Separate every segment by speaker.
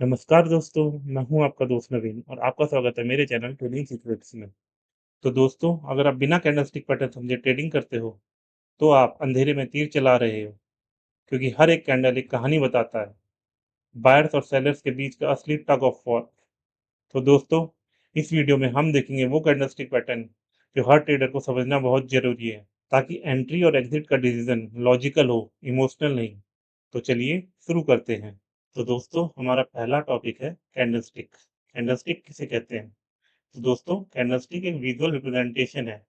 Speaker 1: नमस्कार दोस्तों, मैं हूं आपका दोस्त नवीन और आपका स्वागत है मेरे चैनल ट्रेडिंग सीक्रेट्स में। तो दोस्तों, अगर आप बिना कैंडलस्टिक पैटर्न समझे ट्रेडिंग करते हो, तो आप अंधेरे में तीर चला रहे हो, क्योंकि हर एक कैंडल एक कहानी बताता है, बायर्स और सेलर्स के बीच का असली टग ऑफ वॉर। तो दोस्तों, इस वीडियो में हम देखेंगे वो कैंडलस्टिक पैटर्न जो हर ट्रेडर को समझना बहुत जरूरी है, ताकि एंट्री और एग्जिट का डिसीजन लॉजिकल हो, इमोशनल नहीं। तो चलिए शुरू करते हैं। तो दोस्तों, हमारा पहला टॉपिक है कैंडलस्टिक। कैंडलस्टिक किसे कहते हैं? तो दोस्तों, कैंडलस्टिक एक विजुअल रिप्रेजेंटेशन है।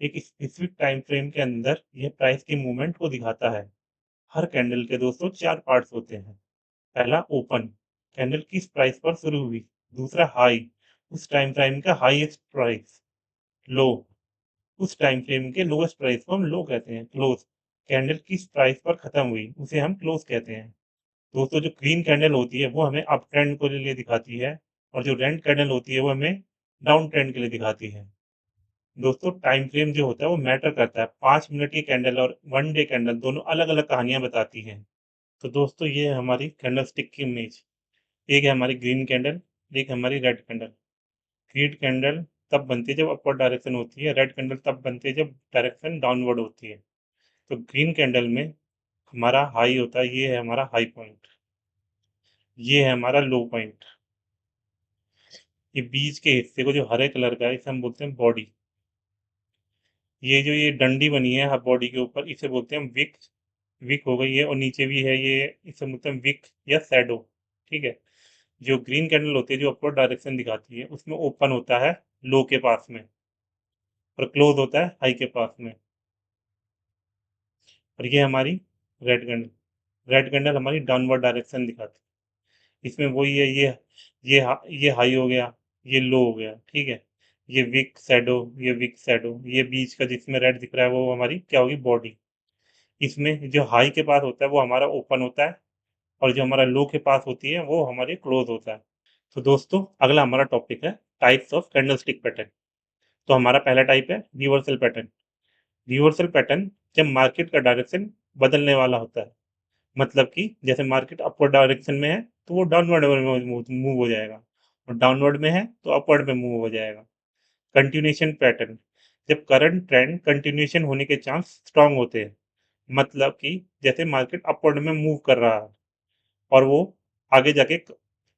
Speaker 1: एक स्पेसिफिक टाइम फ्रेम के अंदर यह प्राइस की मूवमेंट को दिखाता है। हर कैंडल के दोस्तों चार पार्ट्स होते हैं। पहला ओपन, कैंडल किस प्राइस पर शुरू हुई। दूसरा हाई, उस टाइम फ्रेम का हाईएस्ट प्राइस। लो, उस टाइम फ्रेम के लोएस्ट प्राइस को हम लो कहते हैं। क्लोज, कैंडल किस प्राइस पर खत्म हुई उसे हम क्लोज कहते हैं। दोस्तों, जो ग्रीन कैंडल होती है वो हमें अप ट्रेंड को लिए दिखाती है, और जो रेड कैंडल होती है वो हमें डाउन ट्रेंड के लिए दिखाती है। दोस्तों, टाइम फ्रेम जो होता है वो मैटर करता है। 5 मिनट की कैंडल और 1 डे कैंडल दोनों अलग अलग कहानियां बताती हैं। तो दोस्तों, ये है हमारी कैंडल स्टिक की इमेज। एक है हमारी ग्रीन कैंडल, एक है हमारी रेड कैंडल। ग्रीन कैंडल तब बनती है जब अपवर्ड डायरेक्शन होती है, रेड कैंडल तब बनती है जब डायरेक्शन डाउनवर्ड होती है। तो ग्रीन कैंडल में हमारा हाई होता है, ये है हमारा हाई पॉइंट, ये है हमारा लो पॉइंट। ये बीच के हिस्से को जो हरे कलर का है इसे हम बोलते हैं बॉडी। ये जो ये डंडी बनी है हर बॉडी के ऊपर, इसे बोलते हैं विक। विक हो गई है, और नीचे भी है ये, इसे बोलते हैं विक या शैडो। ठीक है। जो ग्रीन कैंडल होती है जो अपवर्ड डायरेक्शन दिखाती है, उसमें ओपन होता है लो के पास में, और क्लोज होता है हाई के पास में। और ये हमारी रेड कैंडल। रेड कैंडल हमारी डाउनवर्ड डायरेक्शन दिखाती है। इसमें वही है, ये हाई हो गया, ये लो हो गया। ठीक है। ये विक शैडो, ये विक शैडो, ये बीच का जिसमें रेड दिख रहा है वो हमारी क्या होगी, बॉडी। इसमें जो हाई के पास होता है वो हमारा ओपन होता है, और जो हमारा लो के पास होती है वो हमारी क्लोज होता है। तो दोस्तों, अगला हमारा टॉपिक है टाइप्स ऑफ कैंडलस्टिक पैटर्न। तो हमारा पहला टाइप है रिवर्सल पैटर्न। रिवर्सल पैटर्न जब मार्केट का डायरेक्शन बदलने वाला होता है, मतलब कि जैसे मार्केट अपवर्ड डायरेक्शन में है तो वो डाउनवर्ड में मूव हो जाएगा, और डाउनवर्ड में है तो अपवर्ड में मूव हो जाएगा। कंटिन्यूएशन पैटर्न, जब करंट ट्रेंड कंटिन्यूएशन होने के चांस स्ट्रांग होते हैं, मतलब कि जैसे मार्केट अपवर्ड में मूव कर रहा है और वो आगे जाके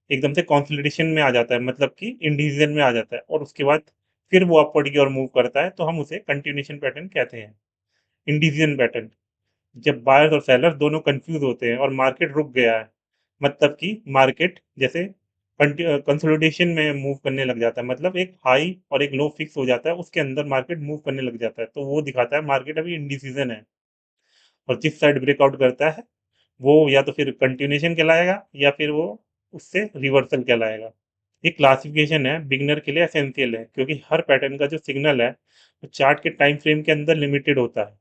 Speaker 1: एकदम से कंसोलिडेशन में आ जाता है, मतलब कि इंडिसीजन में आ जाता है, और उसके बाद फिर वो अपवर्ड की ओर मूव करता है, तो हम उसे कंटिन्यूएशन पैटर्न कहते हैं। इंडिसीजन पैटर्न, जब बायर्स और सेलर्स दोनों कंफ्यूज होते हैं और मार्केट रुक गया है, मतलब कि मार्केट जैसे कंसोलिडेशन में मूव करने लग जाता है, मतलब एक हाई और एक लो फिक्स हो जाता है, उसके अंदर मार्केट मूव करने लग जाता है, तो वो दिखाता है मार्केट अभी इंडिसीजन है। और जिस साइड ब्रेकआउट करता है वो या तो फिर कंटिन्यूएशन कहलाएगा, या फिर वो उससे रिवर्सल कहलाएगा। ये क्लासिफिकेशन है बिगनर के लिए एसेंशियल है, क्योंकि हर पैटर्न का जो सिग्नल है वो चार्ट के टाइम फ्रेम के अंदर लिमिटेड होता है,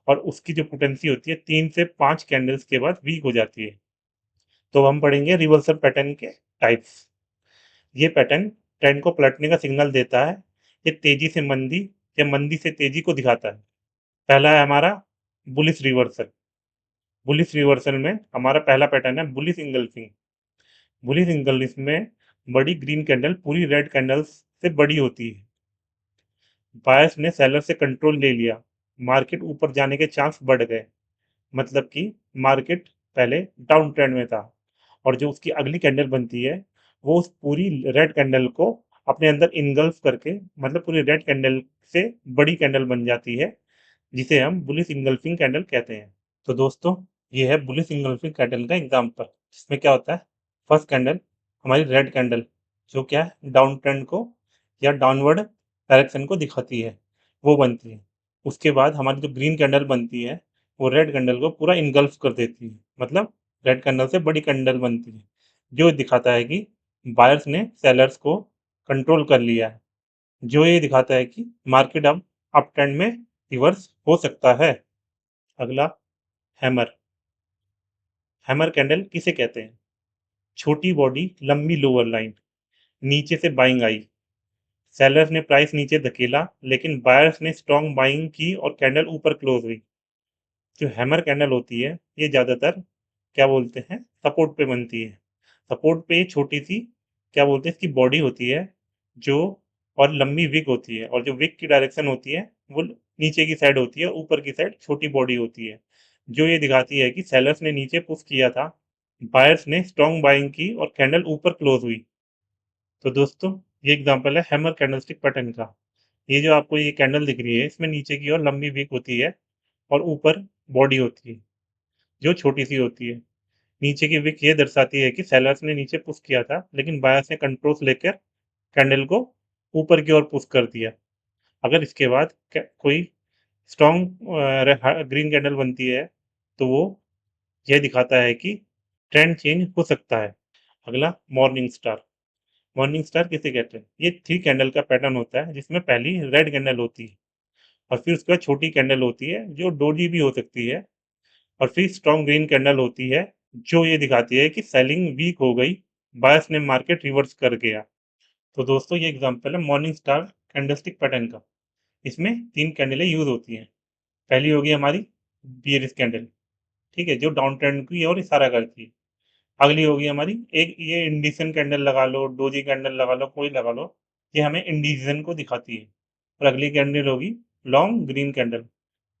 Speaker 1: और उसकी जो पोटेंसी होती है 3 से 5 कैंडल्स के बाद वीक हो जाती है। तो हम पढ़ेंगे रिवर्सल पैटर्न के टाइप्स। ये पैटर्न ट्रेंड को पलटने का सिग्नल देता है। ये तेजी से मंदी या मंदी से तेजी को दिखाता है। पहला है हमारा बुलिश रिवर्सल। बुलिश रिवर्सल में हमारा पहला पैटर्न है बुलिश इंगल्फिंग। बुलिश इंगल्फिंग में बड़ी ग्रीन कैंडल पूरी रेड कैंडल्स से बड़ी होती है। बायर्स ने सेलर से कंट्रोल ले लिया, मार्केट ऊपर जाने के चांस बढ़ गए, मतलब कि मार्केट पहले डाउन ट्रेंड में था, और जो उसकी अगली कैंडल बनती है वो उस पूरी रेड कैंडल को अपने अंदर इनगल्फ करके, मतलब पूरी रेड कैंडल से बड़ी कैंडल बन जाती है, जिसे हम बुलिश इंगल्फिंग कैंडल कहते हैं। तो दोस्तों, ये है बुलिश इंगल्फिंग कैंडल का एग्जांपल, जिसमें क्या होता है, फर्स्ट कैंडल हमारी रेड कैंडल, जो क्या है, डाउन ट्रेंड को या डाउनवर्ड डायरेक्शन को दिखाती है, वो बनती है। उसके बाद हमारी जो ग्रीन कैंडल बनती है वो रेड कैंडल को पूरा इनगल्फ कर देती है, मतलब रेड कैंडल से बड़ी कैंडल बनती है, जो दिखाता है कि बायर्स ने सेलर्स को कंट्रोल कर लिया है, जो ये दिखाता है कि मार्केट अब अप ट्रेंड में रिवर्स हो सकता है। अगला, हैमर। हैमर कैंडल किसे कहते हैं? छोटी बॉडी, लंबी लोअर लाइन, नीचे से बाइंग आई, सेलर्स ने प्राइस नीचे धकेला लेकिन बायर्स ने स्ट्रॉन्ग बाइंग की और कैंडल ऊपर क्लोज हुई। जो हैमर कैंडल होती है ये ज़्यादातर क्या बोलते हैं सपोर्ट पे बनती है। सपोर्ट पे छोटी-सी क्या बोलते हैं इसकी बॉडी होती है जो और लंबी विक होती है और जो विक की डायरेक्शन होती है वो नीचे की साइड होती है, ऊपर की साइड छोटी बॉडी होती है। जो ये दिखाती है कि सेलर्स ने नीचे पुश किया था, बायर्स ने स्ट्रॉन्ग बाइंग की और कैंडल ऊपर क्लोज हुई। तो दोस्तों ये एग्जांपल है हैमर कैंडलस्टिक पैटर्न का। ये जो आपको ये कैंडल दिख रही है इसमें नीचे की ओर लंबी विक होती है और ऊपर बॉडी होती है जो छोटी सी होती है। नीचे की विक ये दर्शाती है कि सेलर्स ने नीचे पुश किया था लेकिन बायर्स ने कंट्रोल लेकर कैंडल को ऊपर की ओर पुश कर दिया। अगर इसके बाद कोई स्ट्रॉन्ग ग्रीन कैंडल बनती है तो वो यह दिखाता है कि ट्रेंड चेंज हो सकता है। अगला मॉर्निंग स्टार। मॉर्निंग स्टार किसे कहते हैं? ये 3 कैंडल का पैटर्न होता है जिसमें पहली रेड कैंडल होती है और फिर उसके बाद छोटी कैंडल होती है जो डोजी भी हो सकती है और फिर स्ट्रॉन्ग ग्रीन कैंडल होती है जो ये दिखाती है कि सेलिंग वीक हो गई, बायर्स ने मार्केट रिवर्स कर गया। तो दोस्तों ये एग्जांपल है मॉर्निंग स्टार कैंडलस्टिक पैटर्न का। इसमें 3 कैंडलें यूज होती हैं। पहली होगी हमारी बियरिश कैंडल, ठीक है, जो डाउन ट्रेंड की ओर इशारा करती है। अगली होगी हमारी एक ये इंडिसन कैंडल लगा लो, डोजी कैंडल लगा लो, कोई लगा लो, ये हमें इंडिसन को दिखाती है। और अगली कैंडल होगी लॉन्ग ग्रीन कैंडल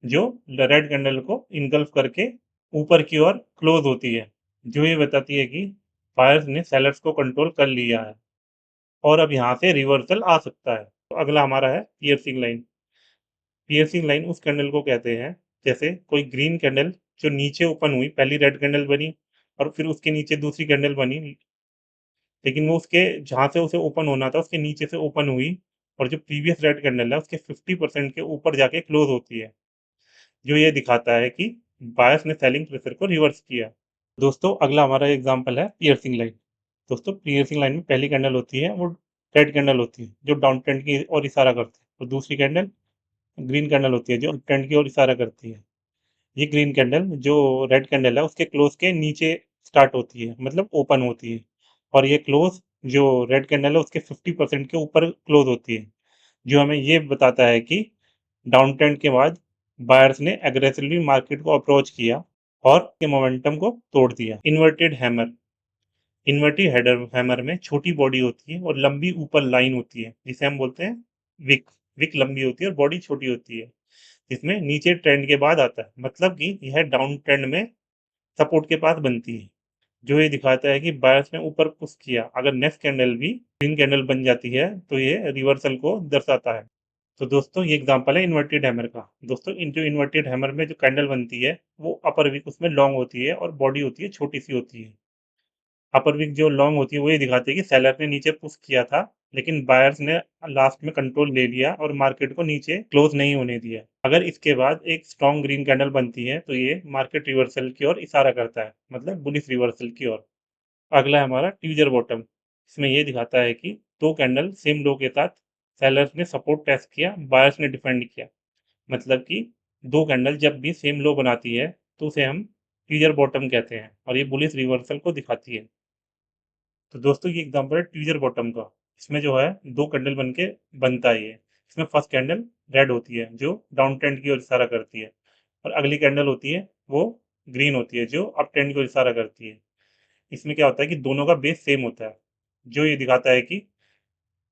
Speaker 1: जो रेड कैंडल को इनगल्फ करके ऊपर की ओर क्लोज होती है, जो ये बताती है कि बायर्स ने सेलर्स को कंट्रोल कर लिया है और अब यहाँ से रिवर्सल आ सकता है। तो अगला हमारा है पियर्सिंग लाइन। पियर्सिंग लाइन उस कैंडल को कहते हैं जैसे कोई ग्रीन कैंडल जो नीचे ओपन हुई, पहली रेड कैंडल बनी और फिर उसके नीचे दूसरी कैंडल बनी, लेकिन वो उसके जहाँ से उसे ओपन होना था उसके नीचे से ओपन हुई और जो प्रीवियस रेड कैंडल है उसके 50% के ऊपर जाके क्लोज होती है, जो ये दिखाता है कि बायर्स ने सेलिंग प्रेशर को रिवर्स किया। दोस्तों अगला हमारा एग्जांपल है पियर्सिंग लाइन। दोस्तों पियर्सिंग लाइन में पहली कैंडल होती है वो रेड कैंडल होती है जो डाउन ट्रेंड की ओर इशारा करती है और दूसरी कैंडल ग्रीन कैंडल होती है जो अप ट्रेंड की ओर इशारा करती है। ये ग्रीन कैंडल जो रेड कैंडल है उसके क्लोज के नीचे स्टार्ट होती है, मतलब ओपन होती है, और ये क्लोज जो रेड कैंडल है उसके 50% के ऊपर क्लोज होती है, जो हमें ये बताता है कि डाउन ट्रेंड के बाद बायर्स ने एग्रेसिवली मार्केट को अप्रोच किया और के मोमेंटम को तोड़ दिया। Inverted hammer. Inverted header hammer में छोटी बॉडी होती है और लंबी ऊपर लाइन होती है जिसे हम बोलते हैं विक। विक लंबी होती है और बॉडी छोटी होती है, जिसमें नीचे ट्रेंड के बाद आता है, मतलब कि यह डाउन ट्रेंड में सपोर्ट के पास बनती है, जो ये दिखाता है कि बायर्स ने ऊपर पुश किया। अगर नेक्स्ट कैंडल भी ग्रीन कैंडल बन जाती है तो ये रिवर्सल को दर्शाता है। तो दोस्तों ये एग्जांपल है इन्वर्टेड हैमर का। दोस्तों इन जो इन्वर्टेड हैमर में जो कैंडल बनती है वो अपर वीक उसमें लॉन्ग होती है और बॉडी होती है छोटी सी होती है। अपर वीक जो लॉन्ग होती है वो ये दिखाती है कि सेलर ने नीचे पुश किया था लेकिन बायर्स ने लास्ट में कंट्रोल ले लिया और मार्केट को नीचे क्लोज नहीं होने दिया। अगर इसके बाद एक स्ट्रॉन्ग ग्रीन कैंडल बनती है तो ये मार्केट रिवर्सल की ओर इशारा करता है, मतलब बुलिश रिवर्सल की ओर। अगला है हमारा ट्यूजर बॉटम। इसमें ये दिखाता है कि दो कैंडल सेम लो के साथ सेलर्स ने सपोर्ट टेस्ट किया, बायर्स ने डिफेंड किया, मतलब कि दो कैंडल जब भी सेम लो बनाती है तो उसे हम ट्यूजर बॉटम कहते हैं और ये बुलिश रिवर्सल को दिखाती है। तो दोस्तों ये एग्जांपल है ट्यूजर बॉटम का। इसमें जो है दो कैंडल बन के बनता है ये। इसमें फर्स्ट कैंडल रेड होती है जो डाउन ट्रेंड की ओर इशारा करती है और अगली कैंडल होती है वो ग्रीन होती है जो अप ट्रेंड की ओर इशारा करती है। इसमें क्या होता है कि दोनों का बेस सेम होता है, जो ये दिखाता है कि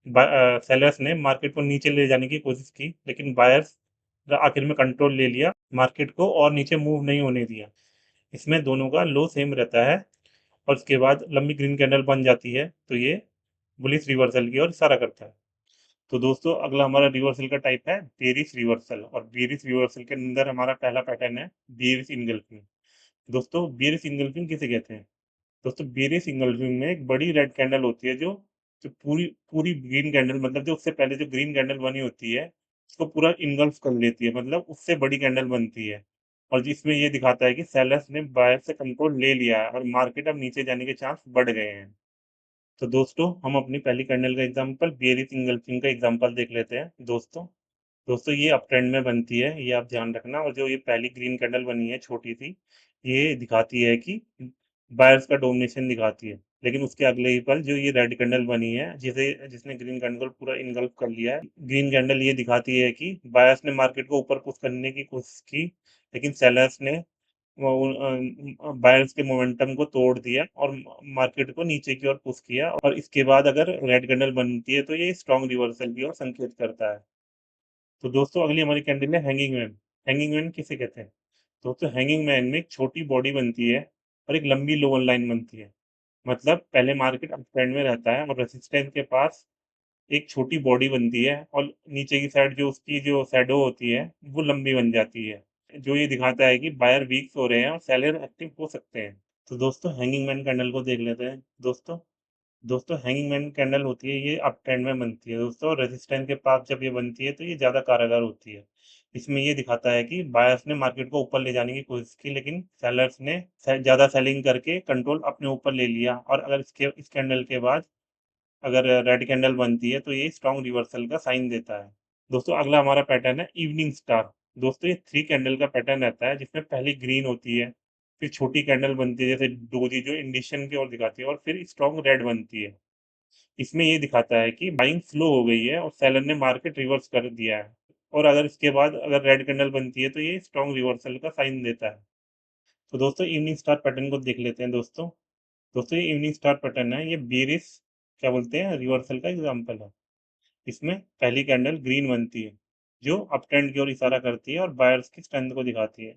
Speaker 1: सेलर्स ने मार्केट को नीचे ले जाने की कोशिश की लेकिन बायर्स आखिर में कंट्रोल ले लिया, मार्केट को और नीचे मूव नहीं होने दिया। इसमें दोनों का लो सेम रहता है और उसके बाद लंबी ग्रीन कैंडल बन जाती है तो ये बुलिश रिवर्सल की ओर इशारा करता है। तो दोस्तों अगला हमारा रिवर्सल का टाइप है बेरिश रिवर्सल और बेरिश रिवर्सल के अंदर हमारा पहला पैटर्न है बेरिश इनगल्फिंग। दोस्तों बेरिश इनगल्फिंग किसे कहते हैं? दोस्तों बेरिश इनगल्फिंग में एक बड़ी रेड कैंडल होती है जो जो पूरी पूरी ग्रीन कैंडल, मतलब जो उससे पहले जो ग्रीन कैंडल बनी होती है उसको पूरा इनगल्फ कर लेती है, मतलब उससे बड़ी कैंडल बनती है और जिसमें ये दिखाता है कि सेलर्स ने बायर से कंट्रोल ले लिया है और मार्केट अब नीचे जाने के चांस बढ़ गए हैं। तो दोस्तों हम अपनी पहली कैंडल का एग्जांपल बेरिश इंगल्फिंग का एग्जांपल देख लेते हैं। दोस्तों दोस्तों ये अप ट्रेंड में बनती है, ये आप ध्यान रखना, और जो ये पहली ग्रीन कैंडल बनी है छोटी सी, ये दिखाती है कि बायर्स का डोमिनेशन दिखाती है, लेकिन उसके अगले ही पल जो ये रेड कैंडल बनी है जिसे जिसने ग्रीन कैंडल पूरा इनगल्फ कर लिया है, ग्रीन कैंडल ये दिखाती है कि बायर्स ने मार्केट को ऊपर पुश करने की कोशिश की लेकिन सेलर्स ने बायर्स के मोमेंटम को तोड़ दिया और मार्केट को नीचे की ओर पुश किया, और इसके बाद अगर रेड कैंडल बनती है तो ये स्ट्रॉन्ग रिवर्सल की ओर संकेत करता है। तो दोस्तों अगली हमारी कैंडल है हैंगिंग मैन। हैंगिंग मैन किसे कहते हैं? दोस्तों हैंगिंग मैन में एक छोटी बॉडी बनती है और एक लंबी लोअर लाइन बनती है। मतलब पहले मार्केट अप ट्रेंड में रहता है और रेजिस्टेंस के पास एक छोटी बॉडी बनती है और नीचे की साइड जो उसकी जो शैडो होती है वो लंबी बन जाती है, जो ये दिखाता है कि बायर वीक हो रहे हैं और सेलर एक्टिव हो सकते हैं। तो दोस्तों हैंगिंग मैन कैंडल को देख लेते हैं। दोस्तों दोस्तों हैंगिंग मैन कैंडल होती है, ये अप ट्रेंड में बनती है दोस्तों, रेजिस्टेंस के पास जब ये बनती है तो ये ज़्यादा कारगर होती है। इसमें ये दिखाता है कि बायर्स ने मार्केट को ऊपर ले जाने की कोशिश की, लेकिन सेलर्स ने ज़्यादा सेलिंग करके कंट्रोल अपने ऊपर ले लिया, और अगर इस कैंडल के बाद अगर रेड कैंडल बनती है तो ये स्ट्रॉन्ग रिवर्सल का साइन देता है। दोस्तों अगला हमारा पैटर्न है इवनिंग स्टार। दोस्तों ये 3 कैंडल का पैटर्न रहता है, जिसमें पहली ग्रीन होती है, फिर छोटी कैंडल बनती है जैसे डोजी जो इंडिकेशन की ओर दिखाती है, और फिर स्ट्रॉन्ग रेड बनती है। इसमें ये दिखाता है कि बाइंग स्लो हो गई है और सेलर ने मार्केट रिवर्स कर दिया है, और अगर इसके बाद अगर रेड कैंडल बनती है तो ये स्ट्रॉन्ग रिवर्सल का साइन देता है। तो दोस्तों इवनिंग स्टार पैटर्न को देख लेते हैं। दोस्तों दोस्तों ये इवनिंग स्टार पैटर्न है, ये बेरिश क्या बोलते हैं रिवर्सल का एग्जाम्पल है। इसमें पहली कैंडल ग्रीन बनती है, जो अप ट्रेंड की ओर इशारा करती है और बायर्स की स्ट्रेंथ को दिखाती है।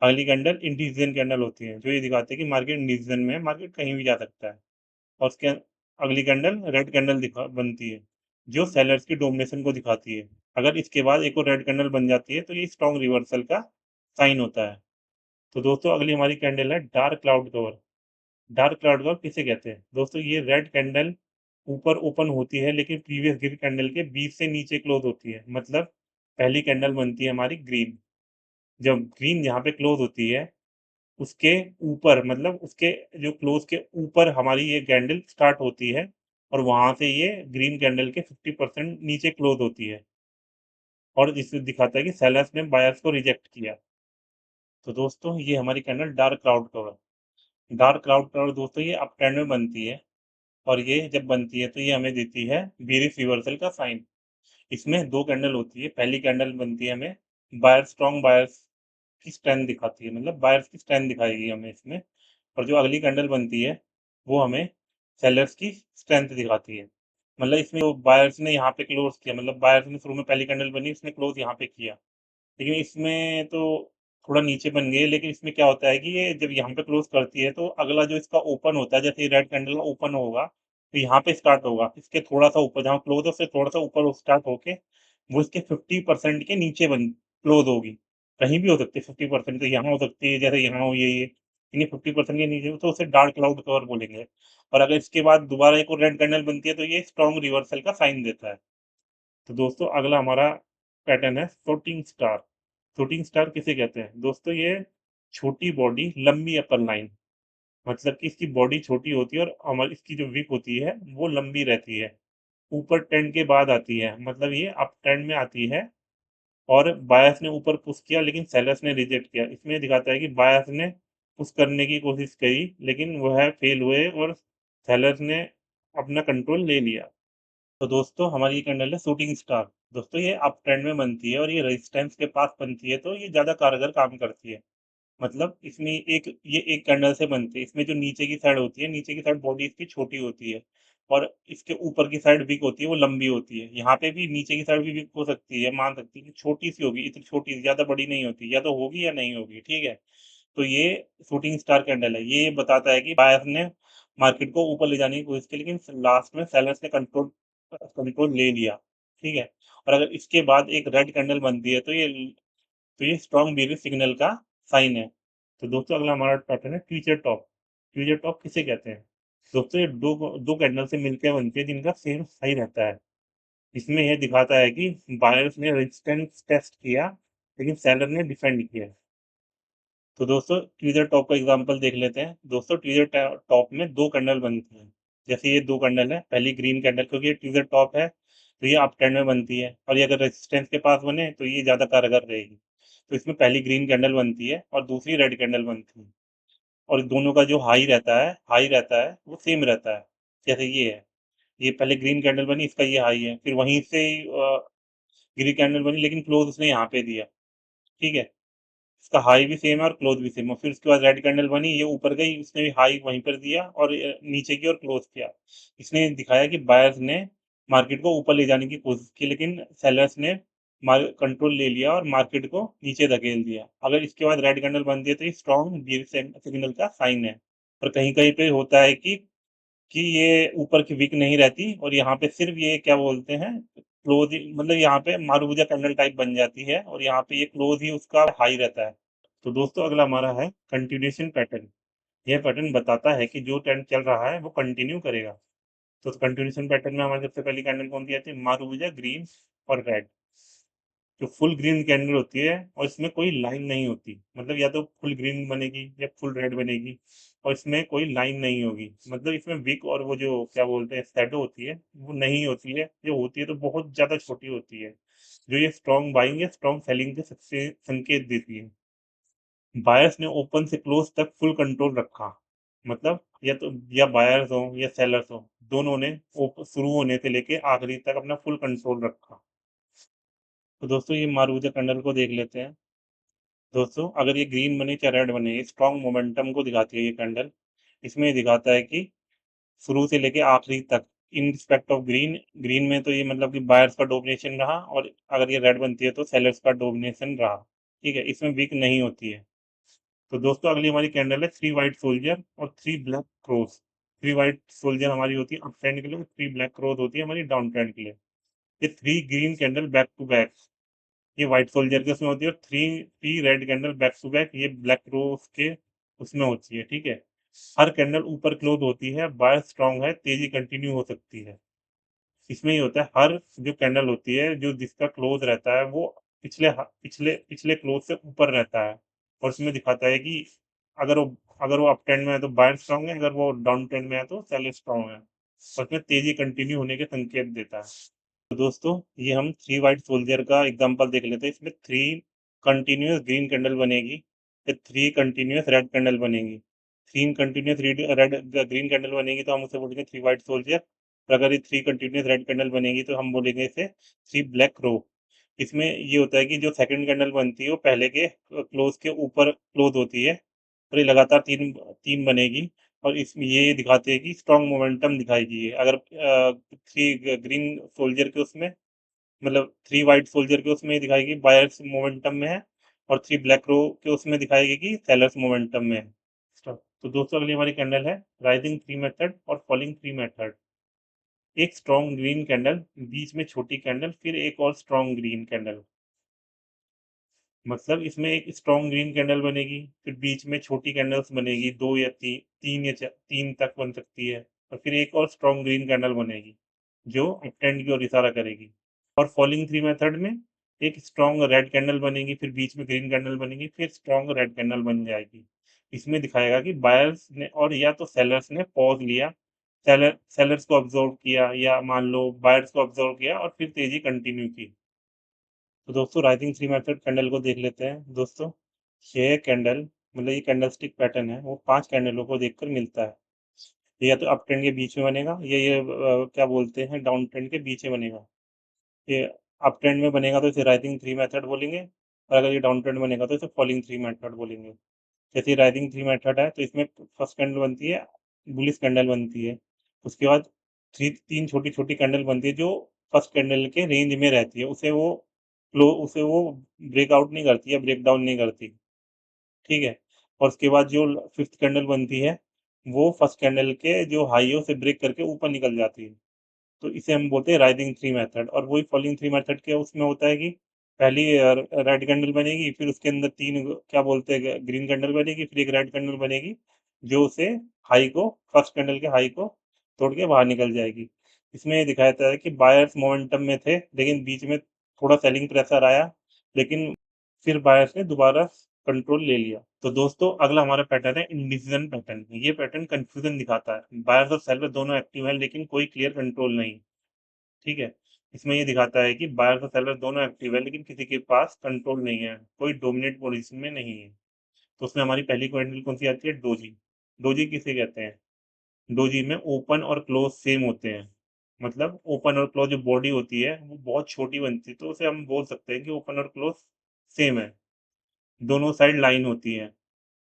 Speaker 1: अगली कैंडल इंडिसीजन कैंडल होती है, जो ये दिखाती है कि मार्केट इंडिसीजन में है, मार्केट कहीं भी जा सकता है। और उसके अगली कैंडल रेड कैंडल दिखा बनती है, जो सेलर्स की डोमिनेशन को दिखाती है। अगर इसके बाद एक और रेड कैंडल बन जाती है तो ये स्ट्रॉन्ग रिवर्सल का साइन होता है। तो दोस्तों अगली हमारी कैंडल है dark cloud cover. Dark cloud cover किसे कहते हैं? दोस्तों ये रेड कैंडल ऊपर ओपन होती है, लेकिन प्रीवियस गिर कैंडल के बीच से नीचे क्लोज होती है। मतलब पहली कैंडल बनती है हमारी ग्रीन, जब ग्रीन यहाँ पे क्लोज होती है उसके ऊपर, मतलब उसके जो क्लोज के ऊपर हमारी ये कैंडल स्टार्ट होती है, और वहां से ये ग्रीन कैंडल के 50% नीचे क्लोज होती है, और जिससे दिखाता है कि सेलर्स ने बायर्स को रिजेक्ट किया। तो दोस्तों ये हमारी candle dark cloud cover. Dark cloud cover दोस्तों ये अप ट्रेंड में बनती है, और ये जब बनती है तो ये हमें देती है बेरिश रिवर्सल का साइन। इसमें दो कैंडल होती है, पहली कैंडल बनती है हमें बायर स्ट्रॉन्ग बायर्स की स्ट्रेंथ दिखाती है, मतलब बायर्स की स्ट्रेंथ दिखाएगी हमें इसमें। और जो अगली कैंडल बनती है वो हमें सेलर्स की स्ट्रेंथ दिखाती है। मतलब इसमें जो बायर्स ने यहाँ पे क्लोज किया, मतलब बायर्स ने शुरू में पहली कैंडल बनी उसने क्लोज यहाँ पे किया, लेकिन इसमें तो थोड़ा नीचे बन गई है। लेकिन इसमें क्या होता है कि ये जब यहाँ पे क्लोज करती है तो अगला जो इसका ओपन होता है, जैसे रेड कैंडल का ओपन होगा तो यहाँ पे स्टार्ट होगा, इसके थोड़ा सा ऊपर जहाँ क्लोज है उससे थोड़ा सा ऊपर स्टार्ट होके वो इसके 50% के नीचे बन क्लोज होगी। कहीं भी हो सकती है 50%, तो यहाँ हो सकती है जैसे यहाँ हो ये, यानी 50% के नीचे हो तो उसे डार्क क्लाउड कवर बोलेंगे। और अगर इसके बाद दोबारा एक और रेड कैंडल बनती है तो ये स्ट्रॉन्ग रिवर्सल का साइन देता है। तो दोस्तों अगला हमारा पैटर्न है शूटिंग स्टार। शूटिंग स्टार किसे कहते हैं? दोस्तों ये छोटी बॉडी लंबी अपर लाइन, मतलब कि इसकी बॉडी छोटी होती है और हमारी इसकी जो विक होती है वो लंबी रहती है, ऊपर ट्रेंड के बाद आती है, मतलब ये अप ट्रेंड में आती है, और बायस ने ऊपर पुश किया लेकिन सेलर्स ने रिजेक्ट किया। इसमें दिखाता है कि बायस ने पुश करने की कोशिश करी लेकिन वह फेल हुए और सेलर्स ने अपना कंट्रोल ले लिया। तो दोस्तों हमारी ये कैंडल है शूटिंग स्टार। दोस्तों ये अप ट्रेंड में बनती है और ये रेजिस्टेंस के पास बनती है, तो ये ज़्यादा कारगर काम करती है। मतलब इसमें ये एक कैंडल से बनती है। इसमें जो नीचे की साइड होती है, नीचे की साइड बॉडी इसकी छोटी होती है, और इसके ऊपर की साइड विक होती है वो लंबी होती है। यहाँ पे भी नीचे की साइड भी विक हो सकती है, मान सकती है कि छोटी सी होगी, इतनी छोटी ज़्यादा बड़ी नहीं होती, या तो होगी या नहीं होगी, ठीक है। तो ये शूटिंग स्टार कैंडल है, ये बताता है कि बायर्स ने मार्केट को ऊपर ले जाने की कोशिश की, लेकिन लास्ट में सेलर्स ने कंट्रोल कंट्रोल ले लिया, ठीक है। और अगर इसके बाद एक रेड कैंडल बनती है तो ये स्ट्रॉन्ग बेरिश सिग्नल का साइन है। तो दोस्तों अगला हमारा पैटर्न है ट्विचर टॉप। ट्विचर टॉप किसे कहते हैं? दोस्तों ये दो दो कैंडल से मिलकर बनती है जिनका सेम सही रहता है। इसमें यह दिखाता है कि बायर्स ने रेजिस्टेंस टेस्ट किया लेकिन सेलर ने डिफेंड किया। तो दोस्तों ट्विज़र टॉप का एग्जांपल देख लेते हैं। दोस्तों ट्विज़र टॉप में दो कैंडल बनती हैं, जैसे ये दो कैंडल है, पहली ग्रीन कैंडल क्योंकि ये ट्विज़र टॉप है तो ये अप ट्रेंड में बनती है, और ये अगर रेजिस्टेंस के पास बने तो ये ज़्यादा कारगर रहेगी। तो इसमें पहली ग्रीन कैंडल बनती है और दूसरी रेड कैंडल बनती है, और दोनों का जो हाई रहता है वो सेम रहता है। जैसे ये है, ये पहले ग्रीन कैंडल बनी, इसका ये हाई है, फिर वहीं से ग्रीन कैंडल बनी लेकिन क्लोज उसने यहाँ पे दिया, ठीक है। इसका हाई भी सेम है और क्लोज भी सेम है। फिर उसके बाद रेड कैंडल बनी, ये ऊपर गई, उसने भी हाई वहीं पर दिया और नीचे की ओर क्लोज किया। इसने दिखाया कि बायर्स ने मार्केट को ऊपर ले जाने की कोशिश की, लेकिन सेलर्स ने कंट्रोल ले लिया और मार्केट को नीचे धकेल दिया। अगर इसके बाद रेड कैंडल बनती है तो ये स्ट्रॉन्ग सिग्नल का साइन है। और कहीं कहीं पे होता है कि ये ऊपर की वीक नहीं रहती और यहाँ पे सिर्फ ये क्या बोलते हैं क्लोज, मतलब यहाँ पे मारूबुजा कैंडल टाइप बन जाती है और यहाँ पे ये क्लोज ही उसका हाई रहता है। तो दोस्तों अगला हमारा है कंटिन्यूएशन पैटर्न। यह पैटर्न बताता है कि जो ट्रेंड चल रहा है वो कंटिन्यू करेगा। तो कंटिन्यूएशन पैटर्न में हमारी सबसे पहली कैंडल कौन सी आती है, मारूबुजा ग्रीन और रेड। जो फुल ग्रीन कैंडल होती है और इसमें कोई लाइन नहीं होती, मतलब या तो फुल ग्रीन बनेगी या फुल रेड बनेगी और इसमें कोई लाइन नहीं होगी, मतलब इसमें विक और वो जो क्या बोलते हैं शैडो होती है वो नहीं होती है, जो होती है तो बहुत ज्यादा छोटी होती है, जो ये स्ट्रॉन्ग बाइंग या स्ट्रॉन्ग सेलिंग के सबसे संकेत देती है। बायर्स ने ओपन से क्लोज तक फुल कंट्रोल रखा, मतलब या तो या बायर्स हो या सेलर्स हो, दोनों ने शुरू होने से लेके आखिरी तक अपना फुल कंट्रोल रखा। तो दोस्तों ये मारूजा कैंडल को देख लेते हैं। दोस्तों अगर ये ग्रीन बने या रेड बने, स्ट्रॉन्ग मोमेंटम को दिखाती है ये कैंडल। इसमें ये दिखाता है कि शुरू से लेके आखिरी तक in respect of green, green में तो ये मतलब कि बायर्स का डोमिनेशन रहा और अगर ये रेड बनती है तो सेलर्स का डोमिनेशन रहा। ठीक है, इसमें वीक नहीं होती है। तो दोस्तों अगली हमारी कैंडल है थ्री वाइट सोल्जर और three black cross. Three white soldier हमारी होती है अप ट्रेंड के लिए, थ्री ब्लैक क्रॉस होती है हमारी डाउन ट्रेंड के लिए। ये three green candle back to back, ये व्हाइट सोल्जर के उसमें होती है, और three three red candle back to back ये ब्लैक रोज के उसमें होती है। ठीक है, हर कैंडल ऊपर क्लोज होती है, बाय स्ट्रांग है, तेजी कंटिन्यू हो सकती है। इसमें ये होता है हर जो कैंडल होती है जो जिसका क्लोज रहता है वो पिछले पिछले क्लोज से ऊपर रहता है, और इसमें दिखाता है कि अगर वो अगर वो अप ट्रेंड में है तो बायर स्ट्रांग है, अगर वो डाउन ट्रेंड में है तो सेल स्ट्रांग है, और इसमें तेजी कंटिन्यू होने के संकेत देता है। तो दोस्तों ये हम थ्री वाइट सोल्जर का एग्जांपल देख लेते हैं। इसमें थ्री कंटिन्यूअस ग्रीन कैंडल बनेगी, फिर थ्री कंटिन्यूअस रेड कैंडल बनेगी। Three continuous red green candle बनेगी तो हम उसे बोलेंगे थ्री वाइट सोल्जर, और अगर ये थ्री कंटिन्यूअस रेड कैंडल बनेगी तो हम बोलेंगे इसे थ्री ब्लैक रो। इसमें ये होता है कि जो सेकंड कैंडल बनती है वो पहले के क्लोज के ऊपर क्लोज होती है, और ये लगातार तीन तीन बनेगी, और इसमें ये दिखाते हैं कि स्ट्रॉन्ग मोमेंटम दिखाएगी ये। अगर थ्री ग्रीन सोल्जर के उसमें, मतलब थ्री वाइट सोल्जर के उसमें दिखाएगी बायर्स मोमेंटम में है, और थ्री ब्लैक रो के उसमें दिखाएगी कि सेलर्स मोमेंटम में है। तो दोस्तों अगली हमारी कैंडल है राइजिंग थ्री मेथड और फॉलिंग थ्री मेथड। एक स्ट्रॉन्ग ग्रीन कैंडल, बीच में छोटी कैंडल, फिर एक और स्ट्रॉन्ग ग्रीन कैंडल। मतलब इसमें एक स्ट्रॉन्ग ग्रीन कैंडल बनेगी, फिर बीच में छोटी कैंडल्स बनेगी, दो या तीन तक बन सकती है, और फिर एक और स्ट्रॉन्ग ग्रीन कैंडल बनेगी जो अप ट्रेंड की ओर इशारा करेगी। और फॉलिंग थ्री मेथड में एक स्ट्रॉन्ग रेड कैंडल बनेगी, फिर बीच में ग्रीन कैंडल बनेगी, फिर स्ट्रॉन्ग रेड कैंडल बन जाएगी। इसमें दिखाएगा कि बायर्स ने और या तो सेलर्स ने पॉज लिया, सेलर्स को ऑब्जर्व किया, या मान लो बायर्स को ऑब्जर्व किया और फिर तेजी कंटिन्यू की। तो दोस्तों राइजिंग थ्री मेथड कैंडल को देख लेते हैं। दोस्तों ये कैंडल, मतलब ये कैंडल स्टिक पैटर्न है वो पांच कैंडलों को देखकर मिलता है। ये या तो अप ट्रेंड के बीच में बनेगा, ये क्या बोलते हैं डाउन ट्रेंड के बीच में बनेगा। ये अप ट्रेंड में बनेगा तो इसे राइजिंग थ्री मेथड बोलेंगे, और अगर ये डाउन ट्रेंड में बनेगा तो इसे फॉलिंग थ्री मेथड बोलेंगे। जैसे राइजिंग थ्री मेथड है तो इसमें फर्स्ट कैंडल बनती है, बुलिश कैंडल बनती है। उसके बाद तीन छोटी छोटी कैंडल बनती है जो फर्स्ट कैंडल के रेंज में रहती है, उसे वो ब्रेकआउट नहीं करती या ब्रेक डाउन नहीं करती। ठीक है, और उसके बाद जो फिफ्थ कैंडल बनती है वो फर्स्ट कैंडल के जो हाई से ब्रेक करके ऊपर निकल जाती है। तो इसे हम बोलते हैं राइजिंग थ्री मेथड। और वही फॉलिंग थ्री मेथड के उसमें होता है कि पहली रेड कैंडल बनेगी, फिर उसके अंदर तीन क्या बोलते हैं ग्रीन कैंडल बनेगी, फिर एक रेड कैंडल बनेगी जो उसे हाई को फर्स्ट कैंडल के हाई को तोड़ के बाहर निकल जाएगी। इसमें ये दिखाया जाता है कि बायर्स मोमेंटम में थे लेकिन बीच में थोड़ा सेलिंग प्रेशर आया, लेकिन फिर बायर्स ने दोबारा कंट्रोल ले लिया। तो दोस्तों अगला हमारा पैटर्न है इंडिसीजन पैटर्न। ये पैटर्न कंफ्यूजन दिखाता है, बायर्स और सेलर दोनों एक्टिव है लेकिन कोई क्लियर कंट्रोल नहीं। ठीक है, इसमें ये दिखाता है कि बायर्स और सेलर दोनों एक्टिव है लेकिन किसी के पास कंट्रोल नहीं है, कोई डोमिनेट पोजीशन में नहीं है। तो उसमें हमारी पहली कैंडल कौन सी आती है, डोजी। डोजी किसे कहते हैं, डोजी में ओपन और क्लोज सेम होते हैं, मतलब ओपन और क्लोज जो बॉडी होती है वो बहुत छोटी बनती है, तो उसे हम बोल सकते हैं कि ओपन और क्लोज सेम है। दोनों साइड लाइन होती है।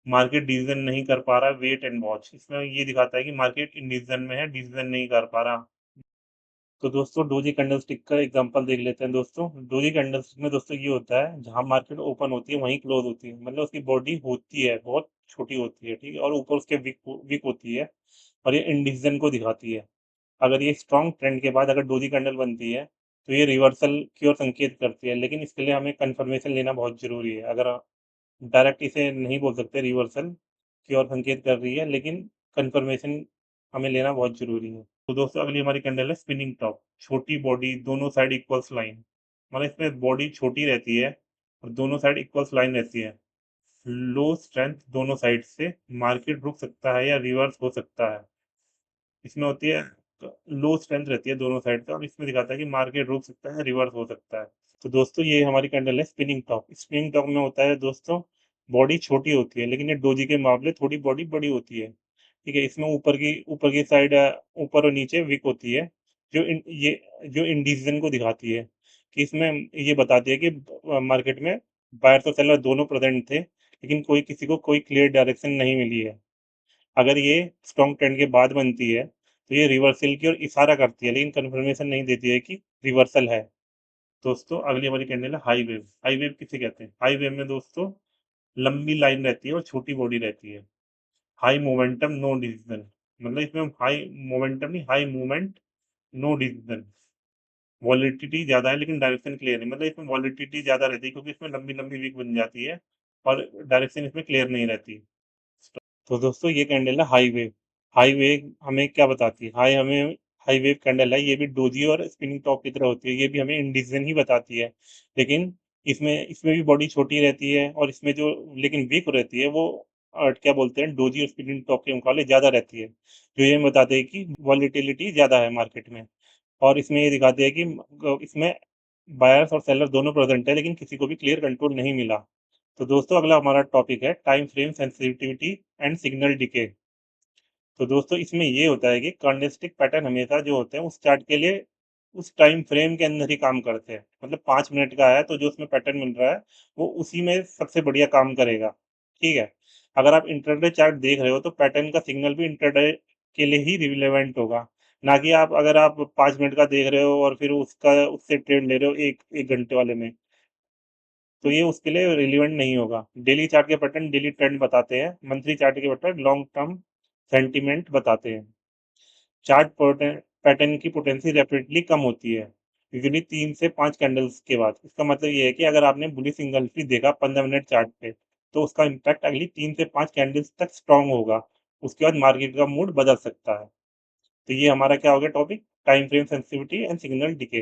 Speaker 1: मार्केट डिसीजन नहीं कर पा रहा, वेट एंड वॉच। इसमें ये दिखाता है कि मार्केट इंडिसीजन में है, डिसीजन नहीं कर पा रहा। तो दोस्तों डोजी कैंडलस्टिक का एग्जांपल देख लेते हैं दोस्तों। डोजी कैंडलस्टिक में दोस्तों ये होता है, जहां मार्केट ओपन होती है वहीं क्लोज होती है, मतलब उसकी बॉडी होती है बहुत छोटी होती है, ठीक है, और ऊपर उसके विक विक होती है, और ये इंडिसीजन को दिखाती है। अगर ये स्ट्रॉन्ग ट्रेंड के बाद अगर डोजी कैंडल बनती है तो ये रिवर्सल की ओर संकेत करती है, लेकिन इसके लिए हमें कंफर्मेशन लेना बहुत जरूरी है। अगर डायरेक्ट इसे नहीं बोल सकते रिवर्सल की ओर संकेत कर रही है, लेकिन कंफर्मेशन हमें लेना बहुत जरूरी है। तो दोस्तों अगली हमारी कैंडल है स्पिनिंग टॉप। छोटी बॉडी, दोनों साइड इक्वल्स लाइन, मतलब इसमें बॉडी छोटी रहती है और दोनों साइड इक्वल्स लाइन रहती है। लो स्ट्रेंथ दोनों साइड से, मार्केट रुक सकता है या रिवर्स हो सकता है। इसमें होती है लो स्ट्रेंथ रहती है दोनों साइड से, और इसमें दिखाता है कि मार्केट रुक सकता है, रिवर्स हो सकता है। तो दोस्तों ये हमारी कैंडल है स्पिनिंग टॉप। स्पिनिंग टॉप में होता है दोस्तों, बॉडी छोटी होती है, लेकिन ये डोजी के मुकाबले थोड़ी बॉडी बड़ी होती है, ठीक है। इसमें ऊपर की साइड ऊपर और नीचे विक होती है, ये जो इंडिसीजन को दिखाती है, कि इसमें ये बताती है कि मार्केट में बायर और सेलर दोनों प्रेजेंट थे, लेकिन किसी को कोई क्लियर डायरेक्शन नहीं मिली है। अगर ये स्ट्रॉन्ग ट्रेंड के बाद बनती है तो ये रिवर्सल की ओर इशारा करती है, लेकिन कंफर्मेशन नहीं देती है कि रिवर्सल है। दोस्तों अगली हमारी कैंडल है हाई वेव। हाई वेव किसे कहते हैं? हाई वेव में दोस्तों लंबी लाइन रहती है और छोटी बॉडी रहती है। हाई मोमेंटम नो डिसीजन, मतलब इसमें हाई मोमेंटम नहीं, high movement no decision. Volatility ज्यादा है लेकिन डायरेक्शन क्लियर नहीं, मतलब इसमें वॉलिटिलिटी ज्यादा रहती है क्योंकि इसमें लंबी लंबी वीक बन जाती है और डायरेक्शन इसमें क्लियर नहीं रहती। तो दोस्तों ये कैंडल है हाई वेव। हाई वेव हमें क्या बताती है? हाई वेव कैंडल है, ये भी डोजी और स्पिनिंग टॉप की तरह होती है, ये भी हमें इंडिसीजन ही बताती है, लेकिन इसमें इसमें भी बॉडी छोटी रहती है, और इसमें जो लेकिन वीक रहती है वो क्या बोलते हैं, डोजी और स्पिनिंग टॉप के मुकाबले ज़्यादा रहती है, जो ये बताते हैं कि वॉलीटिलिटी ज़्यादा है मार्केट में। और इसमें ये दिखाते हैं कि इसमें बायर्स और सेलर दोनों प्रेजेंट है, लेकिन किसी को भी क्लियर कंट्रोल नहीं मिला। तो दोस्तों अगला हमारा टॉपिक है time frame sensitivity and signal decay. तो दोस्तों इसमें ये होता है कि कैंडलस्टिक पैटर्न हमेशा जो होते हैं उस चार्ट के लिए उस टाइम फ्रेम के अंदर ही काम करते हैं, मतलब 5 मिनट का है तो जो उसमें पैटर्न मिल रहा है वो उसी में सबसे बढ़िया काम करेगा, ठीक है। अगर आप इंटरडे चार्ट देख रहे हो तो पैटर्न का सिग्नल भी इंटरडे के लिए ही रिलेवेंट होगा, ना कि अगर आप 5 मिनट का देख रहे हो और फिर उसका उससे ट्रेड ले रहे हो एक एक घंटे वाले में, तो ये उसके लिए रिलेवेंट नहीं होगा। डेली चार्ट के पैटर्न डेली ट्रेंड बताते हैं, मंथली चार्ट के पैटर्न लॉन्ग टर्म सेंटीमेंट बताते हैं। चार्ट पैटर्न की पोटेंसी रैपिडली कम होती है, यूजुअली 3 से 5 कैंडल्स के बाद। इसका मतलब ये है कि अगर आपने बुलिश सिंगल्स भी देखा 15 मिनट चार्ट पे, तो उसका इम्पैक्ट अगली 3 से 5 कैंडल्स तक स्ट्रांग होगा, उसके बाद मार्केट का मूड बदल सकता है। तो ये हमारा क्या हो गया topic, time frame sensitivity and signal decay.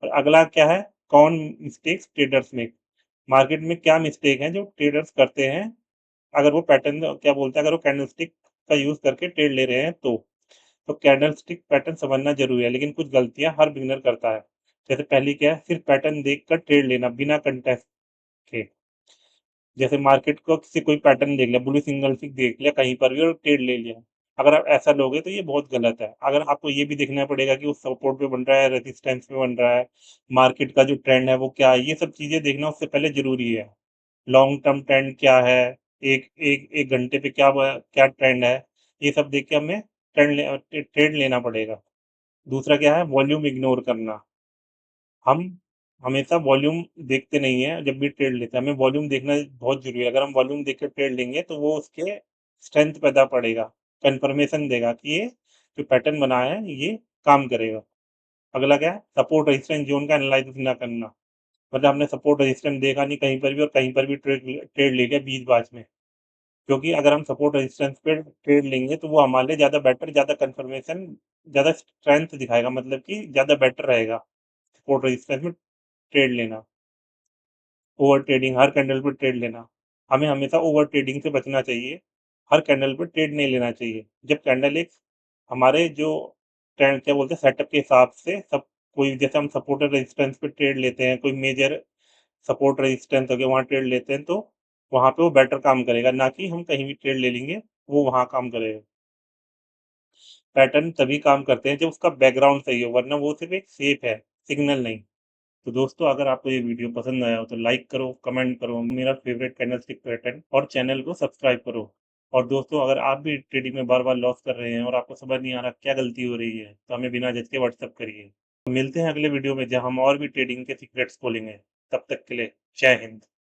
Speaker 1: और अगला क्या है, कौन मिस्टेक्स ट्रेडर्स मेक। मार्केट में क्या मिस्टेक है जो ट्रेडर्स करते हैं, अगर वो पैटर्न क्या बोलते हैं, अगर वो कैंडलस्टिक का यूज करके ट्रेड ले रहे हैं तो कैंडलस्टिक पैटर्न समझना जरूरी है, लेकिन कुछ गलतियां हर बिगिनर करता है। जैसे पहली क्या है, सिर्फ पैटर्न देखकर ट्रेड लेना बिना कंटेक्स्ट के। जैसे मार्केट को किसी कोई पैटर्न देख लिया, ब्लू सिंगल फिक देख लिया कहीं पर भी और ट्रेड ले लिया, अगर आप ऐसा लोगे तो ये बहुत गलत है। अगर आपको ये भी देखना पड़ेगा कि वो सपोर्ट पे बन रहा है, रेजिस्टेंस पे बन रहा है, मार्केट का जो ट्रेंड है वो क्या है, ये सब चीजें देखना उससे पहले जरूरी है। लॉन्ग टर्म ट्रेंड क्या है, एक एक एक घंटे पे क्या ट्रेंड है, ये सब देख के हमें ट्रेड लेना पड़ेगा। दूसरा क्या है, वॉल्यूम इग्नोर करना। हम हमेशा वॉल्यूम देखते नहीं है, जब भी ट्रेड लेते हैं हमें वॉल्यूम देखना बहुत जरूरी है। अगर हम वॉल्यूम देख के ट्रेड लेंगे तो वो उसके स्ट्रेंथ पैदा पड़ेगा, कंफर्मेशन देगा कि ये जो पैटर्न बना है ये काम करेगा। अगला क्या है, सपोर्ट रेजिस्टेंस जोन का एनालिसिस ना करना, मतलब हमने सपोर्ट रेजिस्टेंस देखा नहीं कहीं पर भी और कहीं पर भी ट्रेड ट्रेड ले लिया बीच बाज में, क्योंकि अगर हम सपोर्ट रेजिस्टेंस पे ट्रेड लेंगे तो वो हमारे लिए ज़्यादा बेटर, ज़्यादा कंफर्मेशन, ज़्यादा स्ट्रेंथ दिखाएगा, मतलब कि ज़्यादा बेटर रहेगा सपोर्ट रेजिस्टेंस में ट्रेड लेना। ओवर ट्रेडिंग, हर कैंडल पर ट्रेड लेना, हमें हमेशा ओवर ट्रेडिंग से बचना चाहिए, हर कैंडल पर ट्रेड नहीं लेना चाहिए। जब कैंडल एक हमारे जो ट्रेंड क्या बोलते हैं सेटअप के हिसाब से सब, कोई जैसे हम सपोर्ट रेजिस्टेंस पे ट्रेड लेते हैं, कोई मेजर सपोर्ट रेजिस्टेंस हो गया वहाँ ट्रेड लेते हैं, तो वहाँ पे वो बेटर काम करेगा, ना कि हम कहीं भी ट्रेड ले लेंगे वो वहाँ काम करेगा। पैटर्न तभी काम करते हैं जब उसका बैकग्राउंड सही हो, वरना वो सिर्फ एक शेप है, सिग्नल नहीं। तो दोस्तों अगर आपको ये वीडियो पसंद आया हो तो लाइक करो, कमेंट करो, मेरा फेवरेट कैंडलस्टिक पैटर्न और चैनल को सब्सक्राइब करो। और दोस्तों अगर आप भी ट्रेडिंग में बार-बार लॉस कर रहे हैं और आपको समझ नहीं आ रहा क्या गलती हो रही है, तो हमें बिना झिझके व्हाट्सएप करिए। मिलते हैं अगले वीडियो में जहाँ हम और भी ट्रेडिंग के सीक्रेट्स खोलेंगे। तब तक के लिए जय हिंद।